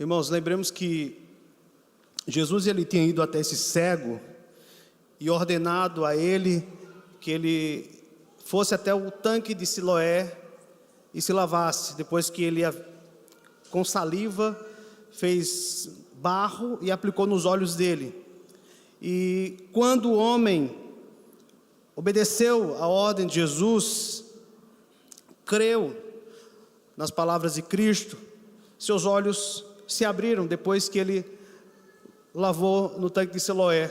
Irmãos, lembremos que Jesus ele tinha ido até esse cego e ordenado a ele que ele fosse até o tanque de Siloé e se lavasse. Depois que ele, com saliva, fez barro e aplicou nos olhos dele. E quando o homem obedeceu a ordem de Jesus, creu nas palavras de Cristo, seus olhos se abriram depois que ele lavou no tanque de Siloé.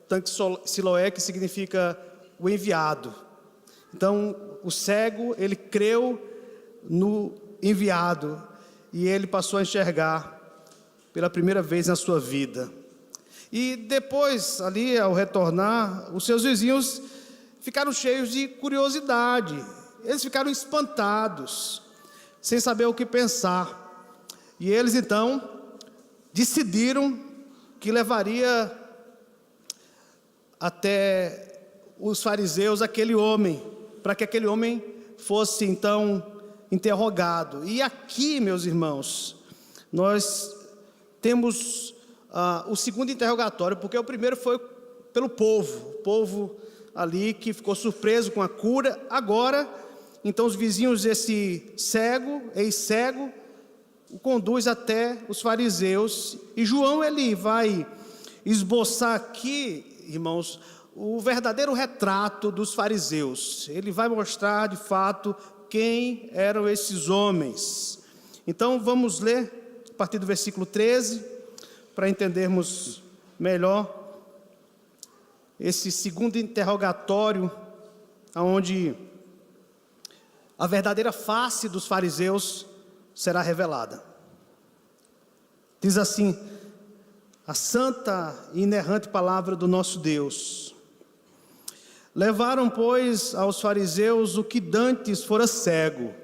Tanque de Siloé, que significa o enviado. Então, o cego, ele creu no enviado e ele passou a enxergar pela primeira vez na sua vida. E depois, ali ao retornar, os seus vizinhos ficaram cheios de curiosidade. Eles ficaram espantados, sem saber o que pensar. E eles então decidiram que levaria até os fariseus aquele homem, para que aquele homem fosse então interrogado. E aqui, meus irmãos, nós temos o segundo interrogatório, porque o primeiro foi pelo povo, o povo ali que ficou surpreso com a cura. Agora, então os vizinhos desse cego, ex-cego, o conduz até os fariseus, e João ele vai esboçar aqui, irmãos, o verdadeiro retrato dos fariseus. Ele vai mostrar de fato quem eram esses homens. Então vamos ler a partir do versículo 13, para entendermos melhor esse segundo interrogatório, onde a verdadeira face dos fariseus será revelada. Diz assim a santa e inerrante palavra do nosso Deus: levaram, pois, aos fariseus o que dantes fora cego,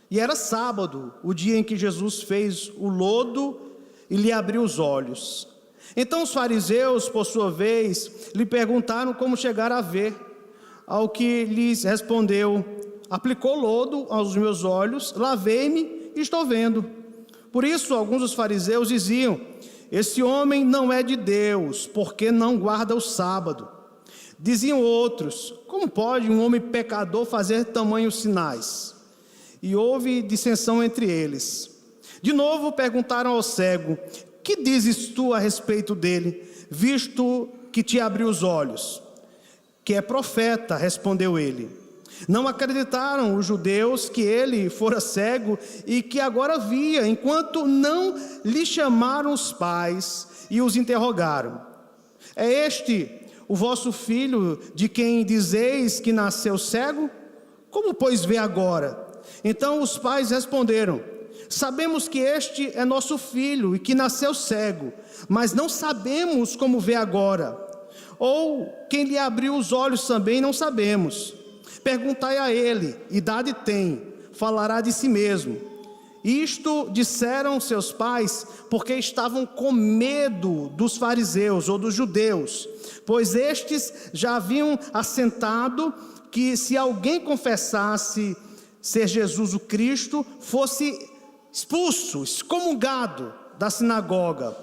e era sábado, o dia em que Jesus fez o lodo e lhe abriu os olhos. Então os fariseus, por sua vez, lhe perguntaram como chegar a ver, ao que lhes respondeu: aplicou lodo aos meus olhos, lavei-me e estou vendo. Por isso alguns dos fariseus diziam: esse homem não é de Deus, porque não guarda o sábado. Diziam outros: como pode um homem pecador fazer tamanhos sinais? E houve dissensão entre eles. De novo perguntaram ao cego: que dizes tu a respeito dele, visto que te abriu os olhos? Que é profeta, respondeu ele. Não acreditaram os judeus que ele fora cego e que agora via, enquanto não lhe chamaram os pais e os interrogaram: é este o vosso filho, de quem dizeis que nasceu cego? Como, pois, vê agora? Então os pais responderam: sabemos que este é nosso filho e que nasceu cego, mas não sabemos como vê agora. Ou quem lhe abriu os olhos também não sabemos. Perguntai a ele, idade tem, falará de si mesmo. Isto disseram seus pais, porque estavam com medo dos fariseus ou dos judeus, pois estes já haviam assentado que se alguém confessasse ser Jesus o Cristo, fosse expulso, excomungado da sinagoga.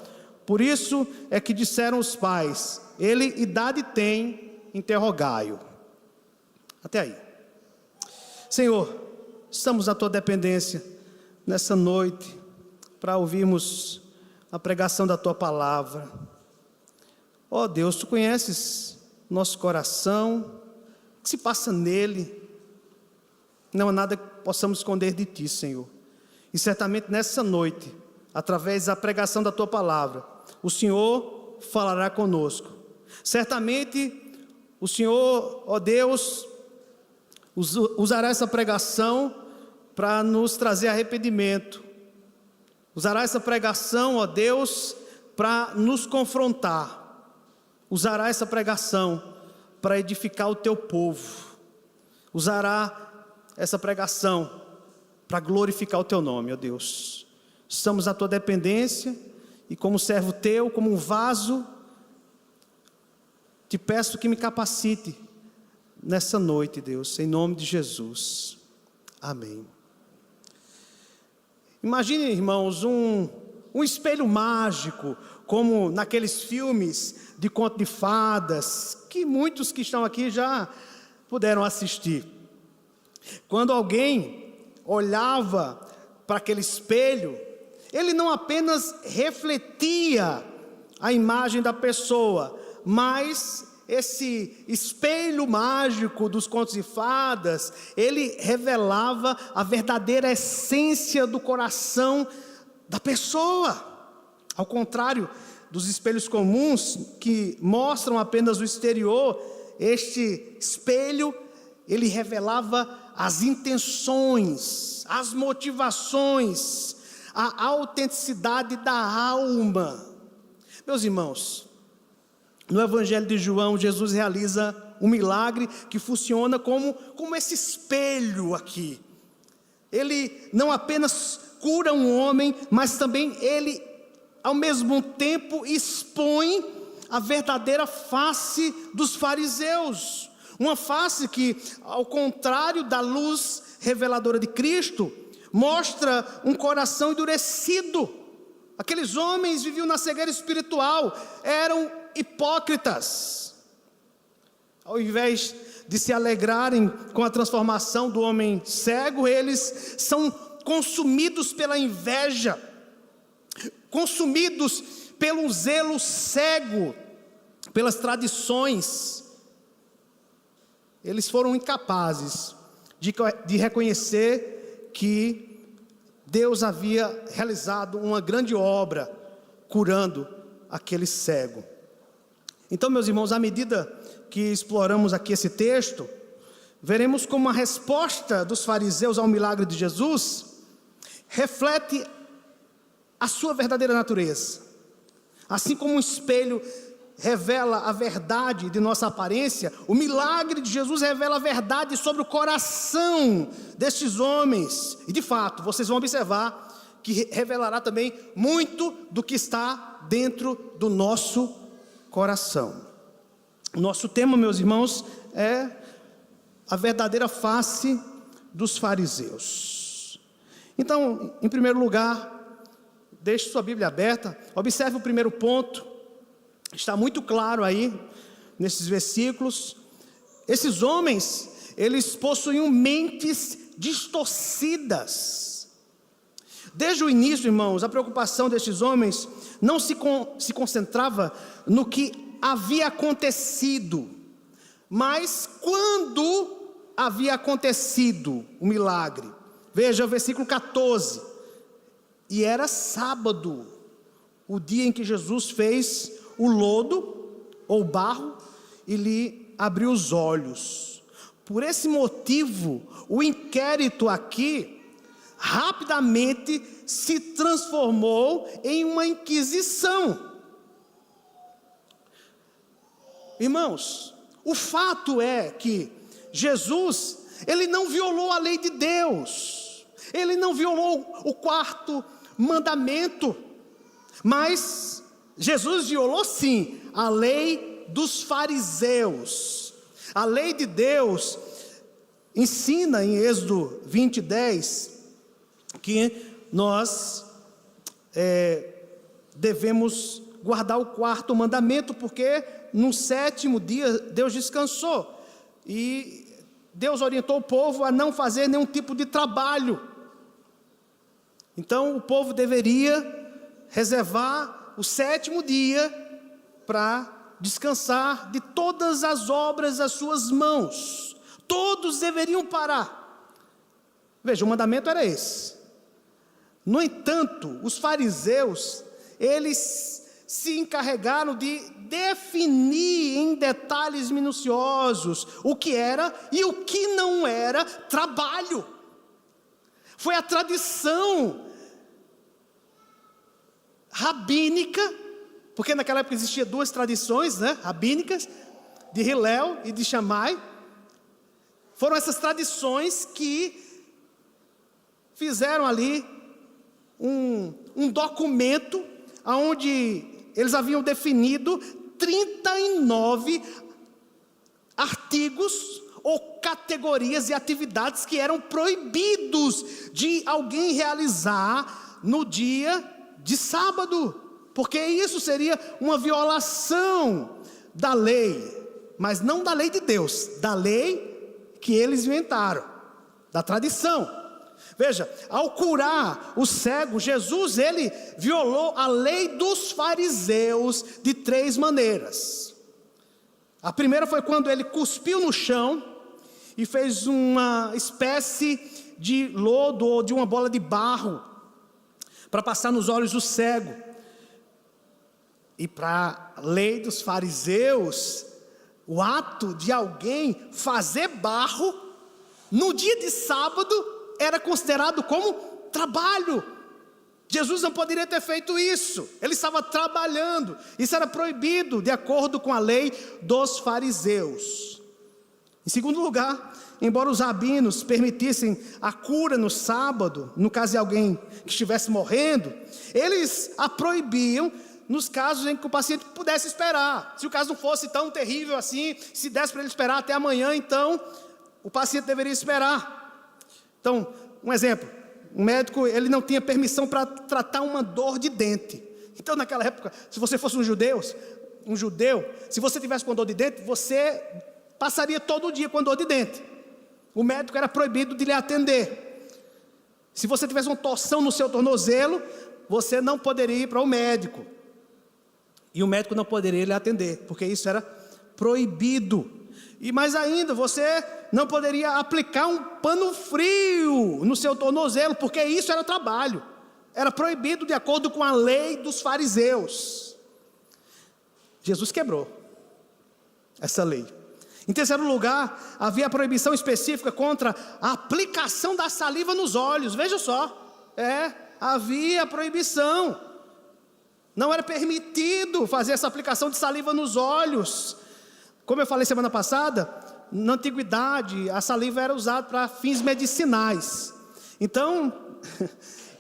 Por isso é que disseram os pais: ele idade tem, interrogai-o. Até aí. Senhor, estamos à tua dependência nessa noite para ouvirmos a pregação da tua palavra. Ó Deus, tu conheces nosso coração, o que se passa nele. Não há nada que possamos esconder de ti, Senhor. E certamente nessa noite, através da pregação da tua palavra, o Senhor falará conosco. Certamente o Senhor, ó Deus, usará essa pregação para nos trazer arrependimento. Usará essa pregação, ó Deus, para nos confrontar. Usará essa pregação para edificar o teu povo. Usará essa pregação para glorificar o teu nome, ó Deus. Estamos à tua dependência e como servo teu, como um vaso, te peço que me capacite nessa noite, Deus, em nome de Jesus. Amém. Imagine, irmãos, um um espelho mágico, como naqueles filmes de conto de fadas, que muitos que estão aqui já puderam assistir. Quando alguém olhava para aquele espelho, ele não apenas refletia a imagem da pessoa, mas esse espelho mágico dos contos de fadas, ele revelava a verdadeira essência do coração da pessoa. Ao contrário dos espelhos comuns, que mostram apenas o exterior, este espelho, ele revelava as intenções, as motivações, a autenticidade da alma. Meus irmãos, no Evangelho de João, Jesus realiza um milagre que funciona como esse espelho aqui. Ele não apenas cura um homem, mas também ele, ao mesmo tempo, expõe a verdadeira face dos fariseus. Uma face que, ao contrário da luz reveladora de Cristo, mostra um coração endurecido. Aqueles homens viviam na cegueira espiritual, eram hipócritas. Ao invés de se alegrarem com a transformação do homem cego, eles são consumidos pela inveja, consumidos pelo zelo cego, pelas tradições. Eles foram incapazes de reconhecer que Deus havia realizado uma grande obra, curando aquele cego. Então, meus irmãos, à medida que exploramos aqui esse texto, veremos como a resposta dos fariseus ao milagre de Jesus reflete a sua verdadeira natureza. Assim como um espelho revela a verdade de nossa aparência, o milagre de Jesus revela a verdade sobre o coração destes homens. E de fato, vocês vão observar que revelará também muito do que está dentro do nosso coração. O nosso tema, meus irmãos, é a verdadeira face dos fariseus. Então, em primeiro lugar, deixe sua Bíblia aberta, observe o primeiro ponto, está muito claro aí, nesses versículos. Esses homens, eles possuíam mentes distorcidas. Desde o início, irmãos, a preocupação destes homens não se concentrava no que havia acontecido, mas quando havia acontecido o milagre. Veja o versículo 14. E era sábado, o dia em que Jesus fez o lodo, ou barro, e lhe abriu os olhos. Por esse motivo, o inquérito aqui, rapidamente se transformou em uma inquisição. Irmãos, o fato é que Jesus, ele não violou a lei de Deus, ele não violou o quarto mandamento, mas Jesus violou sim a lei dos fariseus. A lei de Deus ensina em Êxodo 20:10 que nós devemos guardar o quarto mandamento, porque no sétimo dia Deus descansou, e Deus orientou o povo a não fazer nenhum tipo de trabalho. Então o povo deveria reservar o sétimo dia para descansar de todas as obras das suas mãos. Todos deveriam parar. Veja, o mandamento era esse. No entanto, os fariseus, eles se encarregaram de definir em detalhes minuciosos o que era e o que não era trabalho. Foi a tradição rabínica, porque naquela época existiam duas tradições, rabínicas, de Hillel e de Shammai. Foram essas tradições que fizeram ali um documento onde eles haviam definido 39 artigos ou categorias e atividades que eram proibidos de alguém realizar no dia de sábado, porque isso seria uma violação da lei, mas não da lei de Deus, da lei que eles inventaram, da tradição. Veja, ao curar o cego, Jesus, ele violou a lei dos fariseus de 3 maneiras. A primeira foi quando ele cuspiu no chão e fez uma espécie de lodo ou de uma bola de barro para passar nos olhos do cego. E para a lei dos fariseus, o ato de alguém fazer barro no dia de sábado era considerado como trabalho. Jesus não poderia ter feito isso, ele estava trabalhando, isso era proibido de acordo com a lei dos fariseus. Em segundo lugar, embora os rabinos permitissem a cura no sábado, no caso de alguém que estivesse morrendo, eles a proibiam nos casos em que o paciente pudesse esperar. Se o caso não fosse tão terrível assim, se desse para ele esperar até amanhã, então o paciente deveria esperar. Então, um exemplo, um médico, ele não tinha permissão para tratar uma dor de dente. Então, naquela época, se você fosse um judeu, se você tivesse com dor de dente, você passaria todo o dia com dor de dente. O médico era proibido de lhe atender. Se você tivesse uma torção no seu tornozelo, você não poderia ir para o médico. E o médico não poderia lhe atender, porque isso era proibido. E mais ainda, você não poderia aplicar um pano frio no seu tornozelo, porque isso era trabalho. Era proibido de acordo com a lei dos fariseus. Jesus quebrou essa lei. Em terceiro lugar, havia a proibição específica contra a aplicação da saliva nos olhos. Veja só, havia proibição. Não era permitido fazer essa aplicação de saliva nos olhos. Como eu falei semana passada, na antiguidade a saliva era usada para fins medicinais. Então,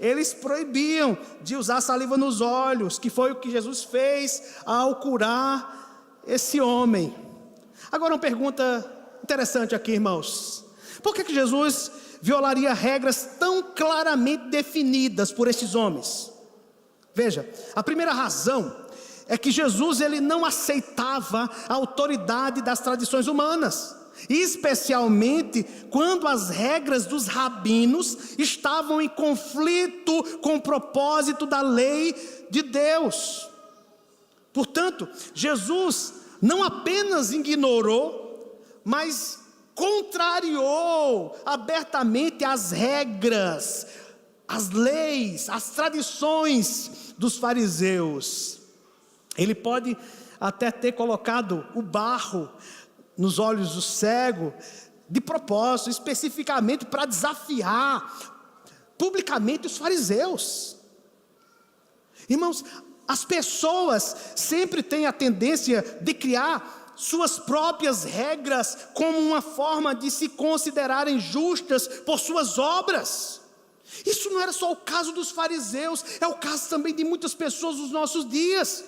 eles proibiam de usar saliva nos olhos, que foi o que Jesus fez ao curar esse homem. Agora uma pergunta interessante aqui, irmãos. Por que Jesus violaria regras tão claramente definidas por estes homens? Veja, a primeira razão é que Jesus, ele não aceitava a autoridade das tradições humanas, especialmente quando as regras dos rabinos estavam em conflito com o propósito da lei de Deus. Portanto, Jesus não apenas ignorou, mas contrariou abertamente as regras, as leis, as tradições dos fariseus. Ele pode até ter colocado o barro nos olhos do cego, de propósito, especificamente para desafiar publicamente os fariseus. Irmãos, as pessoas sempre têm a tendência de criar suas próprias regras como uma forma de se considerarem justas por suas obras. Isso não era só o caso dos fariseus, é o caso também de muitas pessoas nos nossos dias.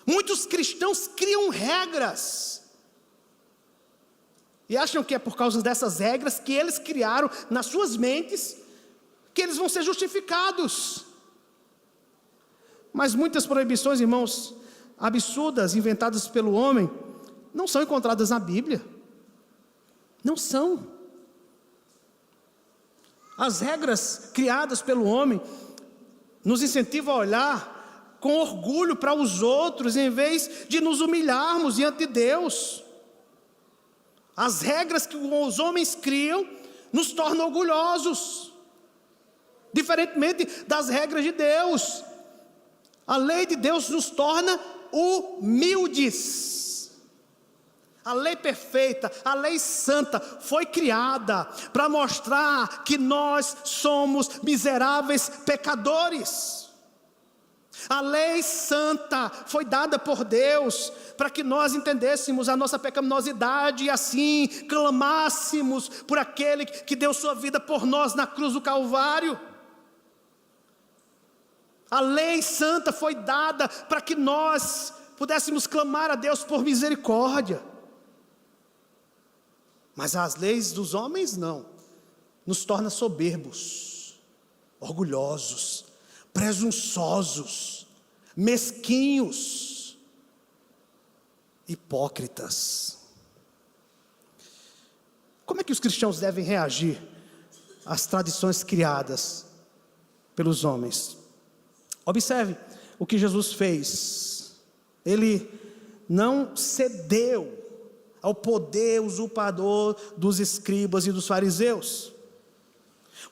Muitos cristãos criam regras e acham que é por causa dessas regras que eles criaram nas suas mentes que eles vão ser justificados. Mas muitas proibições, irmãos, absurdas, inventadas pelo homem, não são encontradas na Bíblia. Não são. As regras criadas pelo homem nos incentivam a olhar com orgulho para os outros, em vez de nos humilharmos diante de Deus. As regras que os homens criam nos tornam orgulhosos, diferentemente das regras de Deus. A lei de Deus nos torna humildes. A lei perfeita, a lei santa foi criada para mostrar que nós somos miseráveis pecadores. A lei santa foi dada por Deus para que nós entendêssemos a nossa pecaminosidade e assim clamássemos por aquele que deu sua vida por nós na cruz do Calvário. A lei santa foi dada para que nós pudéssemos clamar a Deus por misericórdia. Mas as leis dos homens não, nos torna soberbos, orgulhosos, presunçosos, mesquinhos, hipócritas. Como é que os cristãos devem reagir às tradições criadas pelos homens? Observe o que Jesus fez. Ele não cedeu ao poder usurpador dos escribas e dos fariseus,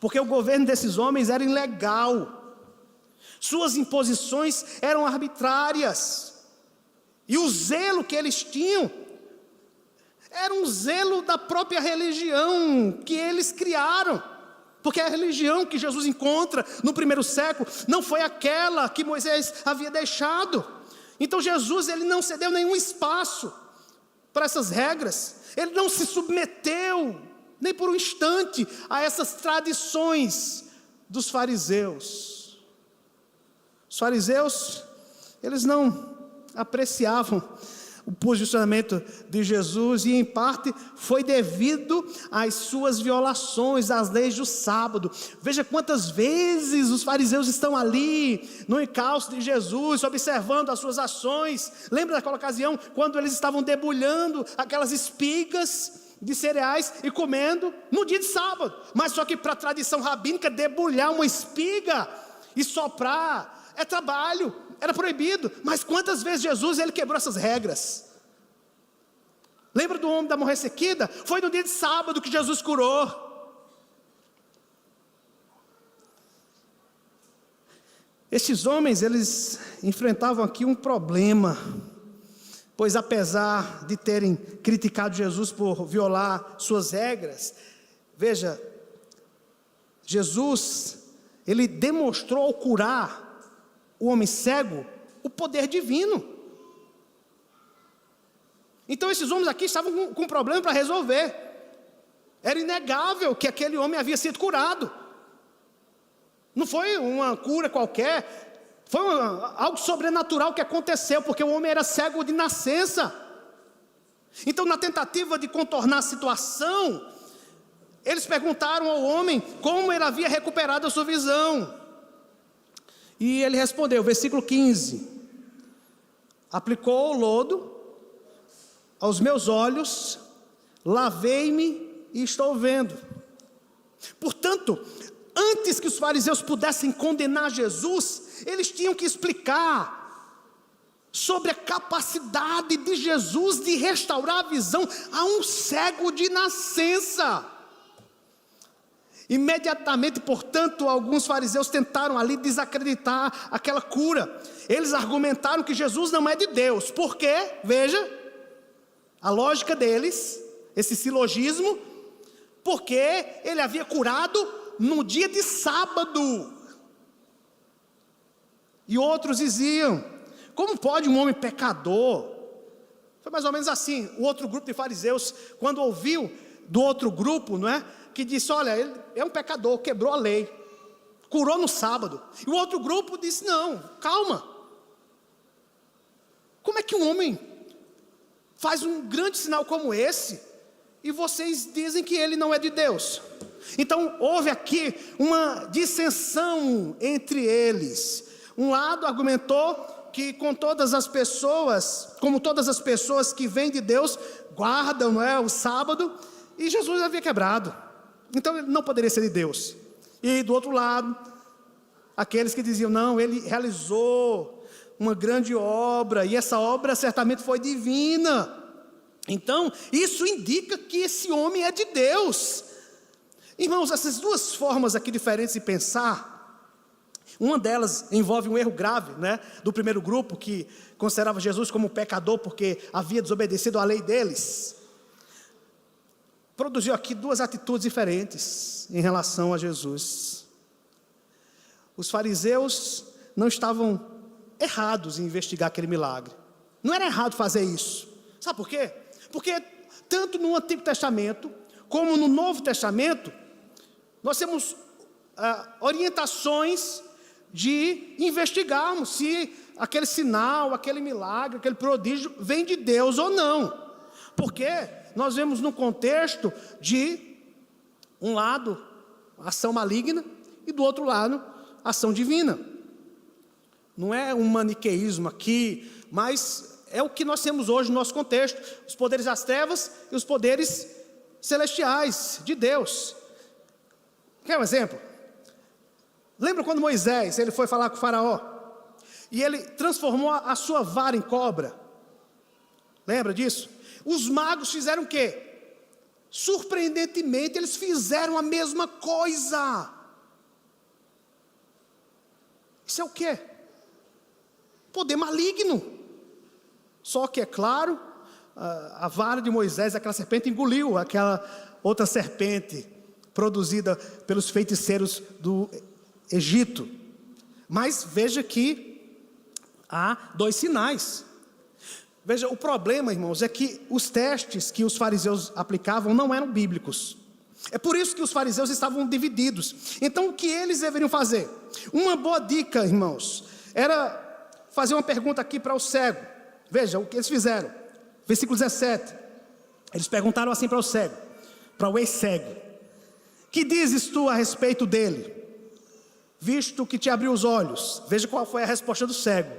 porque o governo desses homens era ilegal, suas imposições eram arbitrárias, e o zelo que eles tinham era um zelo da própria religião que eles criaram, porque a religião que Jesus encontra no primeiro século não foi aquela que Moisés havia deixado. Então Jesus, ele não cedeu nenhum espaço para essas regras, ele não se submeteu nem por um instante a essas tradições dos fariseus. Os fariseus, eles não apreciavam o posicionamento de Jesus, e em parte foi devido às suas violações às leis do sábado. Veja quantas vezes os fariseus estão ali no encalço de Jesus, observando as suas ações. Lembra daquela ocasião quando eles estavam debulhando aquelas espigas de cereais e comendo no dia de sábado? Mas só que para a tradição rabínica, debulhar uma espiga e soprar é trabalho, era proibido. Mas quantas vezes Jesus, ele quebrou essas regras? Lembra do homem da mão ressequida? Foi no dia de sábado que Jesus curou. Estes homens, eles enfrentavam aqui um problema, pois apesar de terem criticado Jesus por violar suas regras, veja, Jesus, ele demonstrou ao curar o homem cego o poder divino. Então esses homens aqui estavam com um problema para resolver. Era inegável que aquele homem havia sido curado. Não foi uma cura qualquer, foi algo sobrenatural que aconteceu, porque o homem era cego de nascença. Então, na tentativa de contornar a situação, eles perguntaram ao homem como ele havia recuperado a sua visão. E ele respondeu, versículo 15: aplicou o lodo aos meus olhos, lavei-me e estou vendo. Portanto, antes que os fariseus pudessem condenar Jesus, eles tinham que explicar sobre a capacidade de Jesus de restaurar a visão a um cego de nascença. Imediatamente, portanto, alguns fariseus tentaram ali desacreditar aquela cura. Eles argumentaram que Jesus não é de Deus. Por quê? Veja, a lógica deles, esse silogismo, porque ele havia curado no dia de sábado. E outros diziam, como pode um homem pecador? Foi mais ou menos assim, o outro grupo de fariseus, quando ouviu do outro grupo, não é? Que disse, olha, ele é um pecador, quebrou a lei, curou no sábado. E o outro grupo disse, não, calma. Como é que um homem faz um grande sinal como esse, e vocês dizem que ele não é de Deus? Então houve aqui uma dissensão entre eles. Um lado argumentou que como todas as pessoas que vêm de Deus, guardam, não é, o sábado, e Jesus havia quebrado. Então ele não poderia ser de Deus. E do outro lado, aqueles que diziam, não, ele realizou uma grande obra, e essa obra certamente foi divina. Então, isso indica que esse homem é de Deus. Irmãos, essas duas formas aqui diferentes de pensar, uma delas envolve um erro grave, né, do primeiro grupo, que considerava Jesus como pecador, porque havia desobedecido à lei deles. Produziu aqui duas atitudes diferentes em relação a Jesus. Os fariseus não estavam errados em investigar aquele milagre. Não era errado fazer isso. Sabe por quê? Porque tanto no Antigo Testamento como no Novo Testamento, nós temos orientações de investigarmos se aquele sinal, aquele milagre, aquele prodígio vem de Deus ou não. Porque nós vemos no contexto de um lado, ação maligna, e do outro lado, ação divina. Não é um maniqueísmo aqui, mas é o que nós temos hoje no nosso contexto: os poderes das trevas e os poderes celestiais de Deus. Quer um exemplo? Lembra quando Moisés ele foi falar com o faraó e ele transformou a sua vara em cobra? Lembra disso? Os magos fizeram o quê? Surpreendentemente, eles fizeram a mesma coisa. Isso é o quê? Poder maligno. Só que, é claro, a vara de Moisés, aquela serpente, engoliu aquela outra serpente produzida pelos feiticeiros do Egito. Mas veja que há 2 sinais. Veja, o problema, irmãos, é que os testes que os fariseus aplicavam não eram bíblicos. É por isso que os fariseus estavam divididos. Então, o que eles deveriam fazer? Uma boa dica, irmãos, era fazer uma pergunta aqui para o cego. Veja o que eles fizeram. Versículo 17. Eles perguntaram assim para o cego, para o ex-cego: que dizes tu a respeito dele, visto que te abriu os olhos? Veja qual foi a resposta do cego: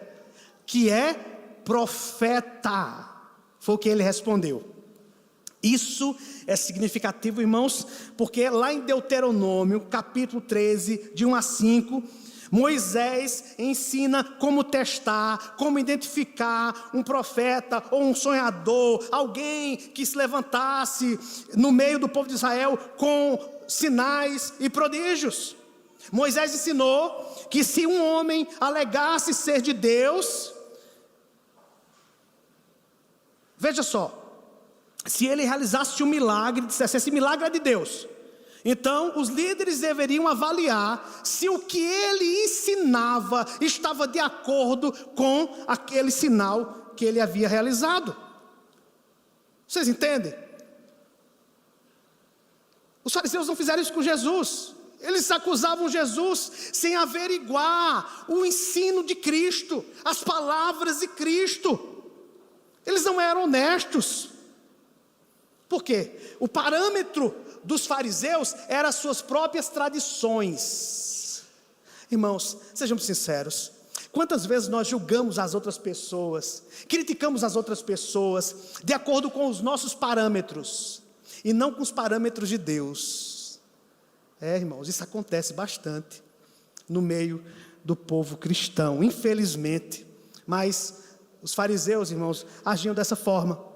que é profeta. Foi o que ele respondeu. Isso é significativo, irmãos, porque lá em Deuteronômio, capítulo 13, de 1 a 5, Moisés ensina como testar, como identificar um profeta ou um sonhador, alguém que se levantasse no meio do povo de Israel com sinais e prodígios. Moisés ensinou que se um homem alegasse ser de Deus, veja só, se ele realizasse um milagre, dissesse: esse milagre é de Deus, então os líderes deveriam avaliar se o que ele ensinava estava de acordo com aquele sinal que ele havia realizado. Vocês entendem? Os fariseus não fizeram isso com Jesus. Eles acusavam Jesus sem averiguar o ensino de Cristo, as palavras de Cristo. Eles não eram honestos. Por quê? O parâmetro dos fariseus eram as suas próprias tradições. Irmãos, sejamos sinceros. Quantas vezes nós julgamos as outras pessoas, criticamos as outras pessoas de acordo com os nossos parâmetros e não com os parâmetros de Deus? Irmãos, isso acontece bastante no meio do povo cristão, infelizmente. Mas os fariseus, irmãos, agiam dessa forma,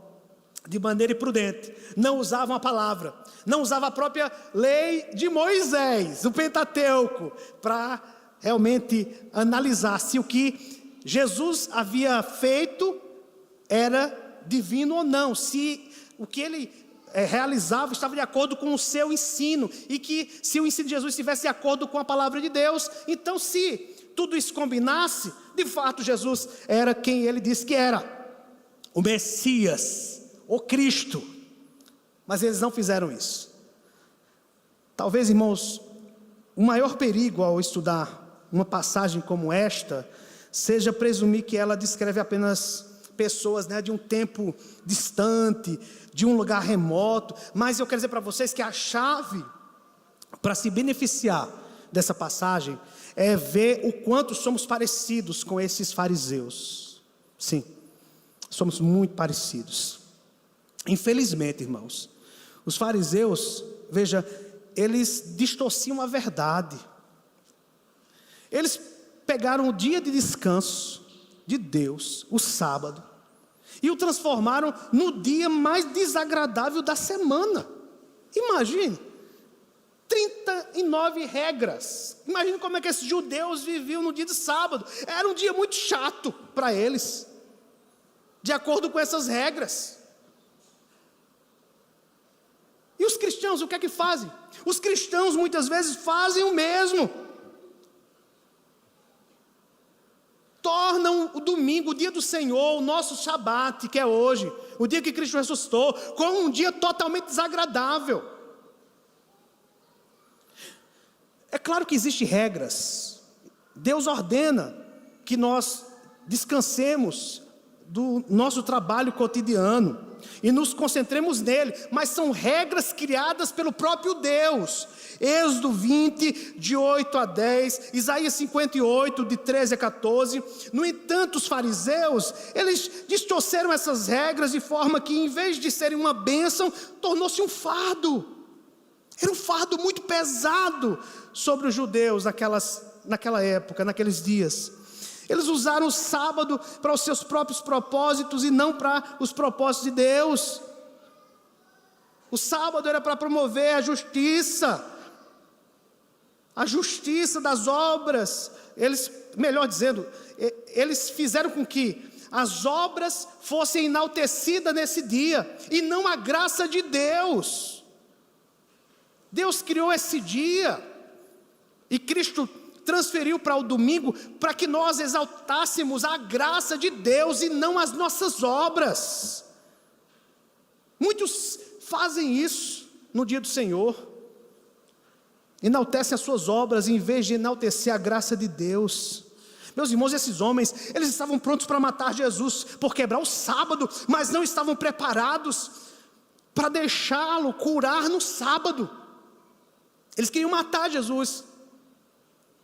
de maneira imprudente. Não usavam a palavra, não usavam a própria lei de Moisés, o Pentateuco, para realmente analisar se o que Jesus havia feito era divino ou não, se o que ele realizava estava de acordo com o seu ensino, e que se o ensino de Jesus estivesse de acordo com a palavra de Deus, então se tudo isso combinasse, de fato Jesus era quem ele disse que era, o Messias, o Cristo. Mas eles não fizeram isso. Talvez, irmãos, o maior perigo ao estudar uma passagem como esta seja presumir que ela descreve apenas pessoas, de um tempo distante, de um lugar remoto. Mas eu quero dizer para vocês que a chave para se beneficiar dessa passagem é ver o quanto somos parecidos com esses fariseus. Sim, somos muito parecidos. Infelizmente, irmãos, os fariseus, veja, eles distorciam a verdade. Eles pegaram o dia de descanso de Deus, o sábado, e o transformaram no dia mais desagradável da semana. Imagine, 39 regras. Imagine como é que esses judeus viviam no dia de sábado. Era um dia muito chato para eles, de acordo com essas regras. E os cristãos, o que é que fazem? Os cristãos muitas vezes fazem o mesmo. Tornam o domingo, o dia do Senhor, o nosso Shabat, que é hoje, o dia que Cristo ressuscitou, como um dia totalmente desagradável. É claro que existem regras. Deus ordena que nós descansemos do nosso trabalho cotidiano. e nos concentremos nele, mas são regras criadas pelo próprio Deus. Êxodo 20, de 8 a 10, Isaías 58, de 13 a 14. No entanto, os fariseus, eles distorceram essas regras de forma que, em vez de serem uma bênção, tornou-se um fardo. Era um fardo muito pesado sobre os judeus naquela época, naqueles dias. Eles usaram o sábado para os seus próprios propósitos e não para os propósitos de Deus. O sábado era para promover a justiça das obras. Melhor dizendo, eles fizeram com que as obras fossem enaltecidas nesse dia, e não a graça de Deus. Deus criou esse dia, e Cristo transferiu para o domingo, para que nós exaltássemos a graça de Deus e não as nossas obras. Muitos fazem isso no dia do Senhor, enaltecem as suas obras em vez de enaltecer a graça de Deus. Meus irmãos, esses homens, eles estavam prontos para matar Jesus por quebrar o sábado, mas não estavam preparados para deixá-lo curar no sábado. Eles queriam matar Jesus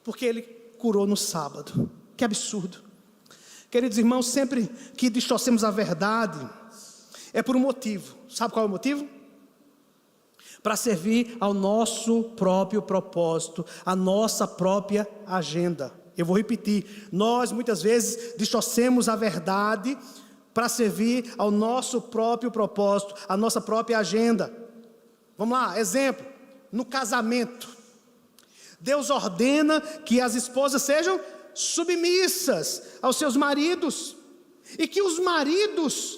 porque ele curou no sábado. Que absurdo. Queridos irmãos, sempre que distorcemos a verdade, é por um motivo. Sabe qual é o motivo? Para servir ao nosso próprio propósito, a nossa própria agenda. Eu vou repetir, nós muitas vezes distorcemos a verdade para servir ao nosso próprio propósito, a nossa própria agenda. Vamos lá, exemplo, no casamento. Deus ordena que as esposas sejam submissas aos seus maridos, e que os maridos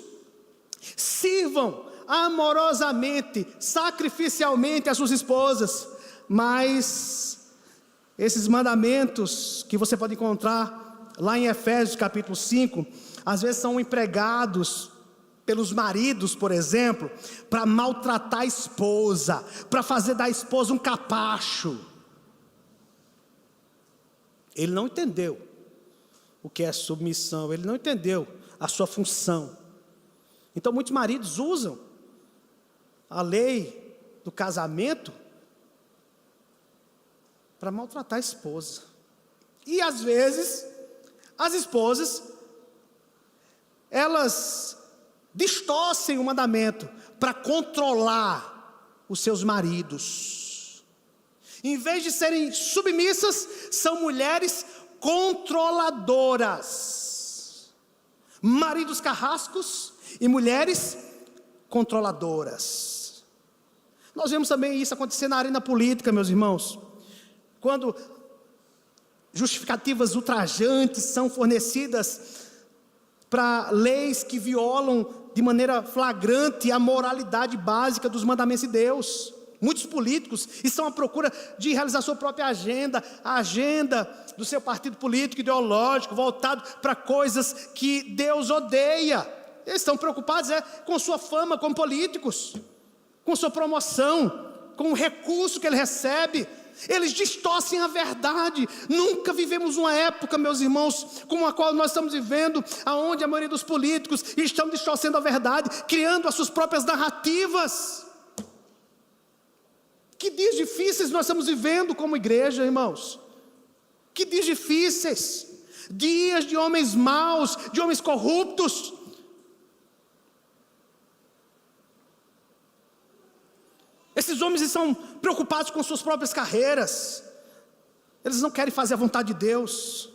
sirvam amorosamente, sacrificialmente as suas esposas. Mas esses mandamentos que você pode encontrar lá em Efésios capítulo 5, às vezes são empregados pelos maridos, por exemplo, para maltratar a esposa, para fazer da esposa um capacho. Ele não entendeu o que é submissão, ele não entendeu a sua função. Então muitos maridos usam a lei do casamento para maltratar a esposa. E às vezes as esposas, elas distorcem o mandamento para controlar os seus maridos. Em vez de serem submissas, são mulheres controladoras. Maridos carrascos e mulheres controladoras. Nós vemos também isso acontecer na arena política, meus irmãos. Quando justificativas ultrajantes são fornecidas para leis que violam de maneira flagrante a moralidade básica dos mandamentos de Deus. Muitos políticos estão à procura de realizar sua própria agenda, a agenda do seu partido político ideológico, voltado para coisas que Deus odeia. Eles estão preocupados com sua fama como políticos, com sua promoção, com o recurso que ele recebe. Eles distorcem a verdade. Nunca vivemos uma época, meus irmãos, como a qual nós estamos vivendo, aonde a maioria dos políticos estão distorcendo a verdade, criando as suas próprias narrativas. Que dias difíceis nós estamos vivendo como igreja, irmãos. Que dias difíceis. Dias de homens maus, de homens corruptos. Esses homens estão preocupados com suas próprias carreiras. Eles não querem fazer a vontade de Deus.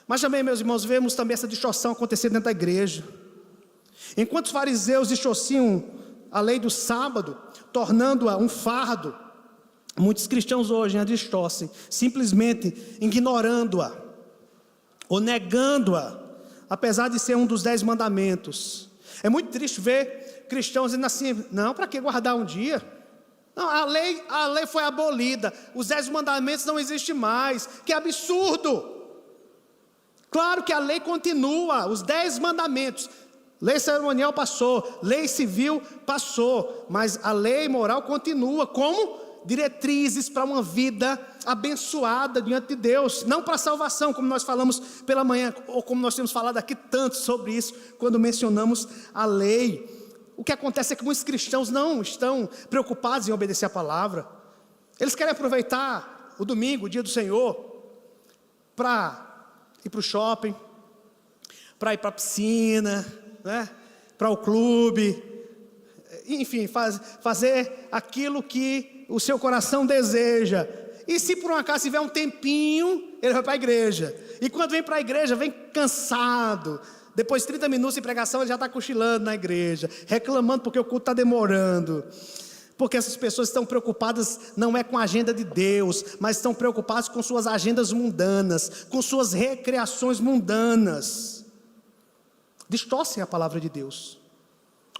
Mas também, meus irmãos, vemos também essa distorção acontecer dentro da igreja. Enquanto os fariseus distorciam a lei do sábado, tornando-a um fardo, muitos cristãos hoje a distorcem, simplesmente ignorando-a, ou negando-a, apesar de ser um dos 10 mandamentos. É muito triste ver cristãos dizendo assim: não, para que guardar um dia? Não, a lei foi abolida, os 10 mandamentos não existem mais. Que absurdo! Claro que a lei continua, os 10 mandamentos. Lei cerimonial passou, lei civil passou, mas a lei moral continua. Como? diretrizes para uma vida abençoada diante de Deus, não para a salvação, como nós falamos pela manhã, ou como nós temos falado aqui tanto sobre isso, quando mencionamos a lei. O que acontece é que muitos cristãos não estão preocupados em obedecer a palavra. Eles querem aproveitar o domingo, o dia do Senhor, para ir para o shopping, para ir para a piscina, né? Para o clube, enfim, fazer aquilo que o seu coração deseja. E se por um acaso tiver um tempinho, ele vai para a igreja. E quando vem para a igreja, vem cansado. Depois de 30 minutos de pregação, ele já está cochilando na igreja, reclamando porque o culto está demorando. Porque essas pessoas estão preocupadas não é com a agenda de Deus, mas estão preocupadas com suas agendas mundanas, com suas recreações mundanas. Distorcem a palavra de Deus,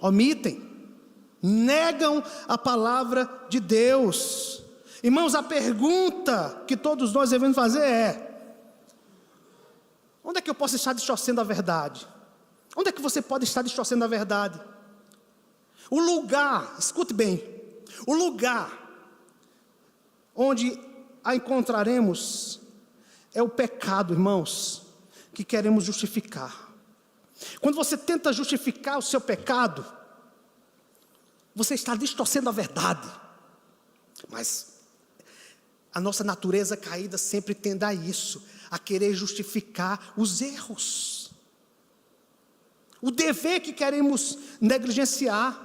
omitem, negam a palavra de Deus. Irmãos, a pergunta que todos nós devemos fazer é: onde é que eu posso estar distorcendo a verdade? Onde é que você pode estar distorcendo a verdade? O lugar, escute bem, o lugar onde a encontraremos é o pecado, irmãos, que queremos justificar. Quando você tenta justificar o seu pecado, você está distorcendo a verdade. Mas a nossa natureza caída sempre tende a isso, a querer justificar os erros. O dever que queremos negligenciar